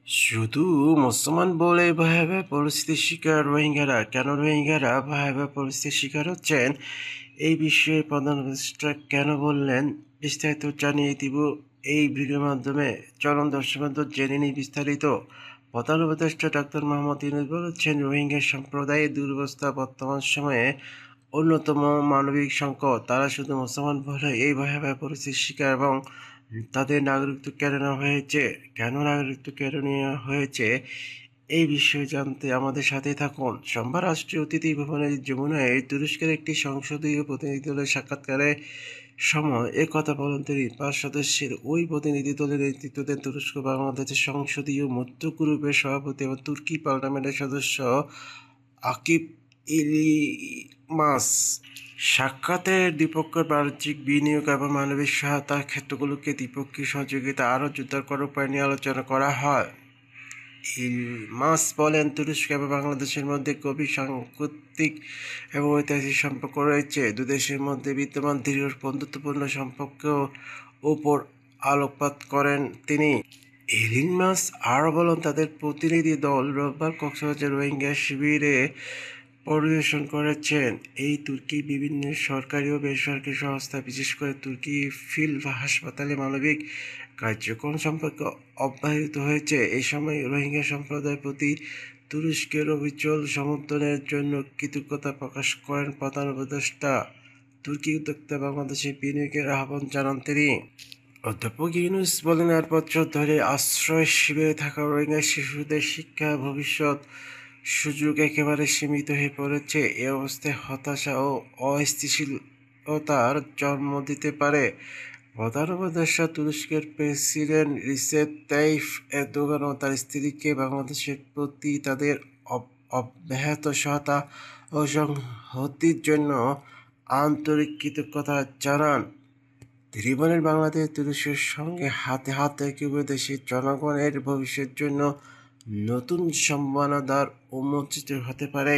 শুধু মুসলমান বলে ভয়াবহ পরিস্থিতির শিকার রোহিঙ্গারা। কেন রোহিঙ্গারা ভয়াবহ পরিস্থিতির শিকার হচ্ছেন, এই বিষয়ে প্রধান উপদেষ্টা কেন বললেন, বিস্তারিত জানিয়ে দিব এই ভিডিওর মাধ্যমে। চলুন দর্শক বন্ধু জেনে নিই বিস্তারিত। প্রধান উপদেষ্টা ডাক্তার মোহাম্মদ ইউনূস বলেছেন, রোহিঙ্গা সম্প্রদায়ের দুরবস্থা বর্তমান সময়ে অন্যতম মানবিক সংকট। তারা শুধু মুসলমান বলে এই ভয়াবহ পরিস্থিতির শিকার এবং তাদের নাগরিকত্ব কেড়ে নেওয়া হয়েছে। কেন নাগরিকত্ব কেড়ে নেওয়া হয়েছে এই বিষয়ে জানতে আমাদের সাথেই থাকুন। সোমবার রাষ্ট্রীয় অতিথি ভবনে যমুনায় তুরস্কের একটি সংসদীয় প্রতিনিধি দলের সাক্ষাৎকারে সময় কথা বলেন তিনি। 5 সদস্যের ওই প্রতিনিধি দলের নেতৃত্ব দেন তুরস্ক বাংলাদেশের সংসদীয় মধ্য গ্রুপের সভাপতি এবং তুর্কি পার্লামেন্টের সদস্য আকিব ইলিমাস। সাক্ষাতে দ্বিপক্ষীয় বাণিজ্যিক, বিনিয়োগ এবং মানবিক সহায়তার ক্ষেত্রগুলোকে দ্বিপক্ষীয় সহযোগিতা আরও জোরদার করার উপায় নিয়ে আলোচনা করা হয়। ইলমাস বলেন, তুরস্ক এবং বাংলাদেশের মধ্যে গভীর সাংস্কৃতিক এবং ঐতিহাসিক সম্পর্ক রয়েছে। দুই দেশের মধ্যে বিদ্যমান দৃঢ় বন্ধুত্বপূর্ণ সম্পর্কের উপর আলোকপাত করেন তিনি। ইলমাস আরও বলেন, তাদের প্রতিনিধি দল রোববার কক্সবাজার রোহিঙ্গা শিবিরে পরিদর্শন করেছেন। এই তুর্কি বিভিন্ন সরকারি ও বেসরকারি সংস্থা, বিশেষ করে তুর্কি ফিল্ড হাসপাতালে মানবিক কার্যক্রম সম্পর্কে অব্যাহত হয়েছে। এই সময় রোহিঙ্গা সম্প্রদায়ের প্রতি তুরস্কের অবিচল সমর্থনের জন্য কৃতজ্ঞতা প্রকাশ করেন প্রধান উপদেষ্টা। তুর্কি উদ্যোক্তা বাংলাদেশে বিনিয়োগের আহ্বান জানান তিনি। অধ্যাপক ইউনূস বলেন, 8 বছর ধরে আশ্রয় শিবিরে থাকা রোহিঙ্গা শিশুদের শিক্ষা ভবিষ্যৎ সুযোগ একেবারে সীমিত হয়ে পড়েছে। এ অবস্থায় হতাশা ও অস্থিতিশীলতার জন্ম দিতে পারে। প্রধান উপদেষ্টা তুরস্কের প্রেসিডেন্ট রিসেপ তাইয়িপ এরদোগান ও তার স্ত্রীকে বাংলাদেশের প্রতি তাদের অব্যাহত সহায়তা ও সংহতির জন্য আন্তরিক কৃতজ্ঞতা জানান। তিনি বলেন, বাংলাদেশ তুরস্কের সঙ্গে হাতে হাত রেখে উভয় দেশের জনগণের ভবিষ্যতের জন্য নতুন সম্ভাবনার উন্মোচিত হতে পারে।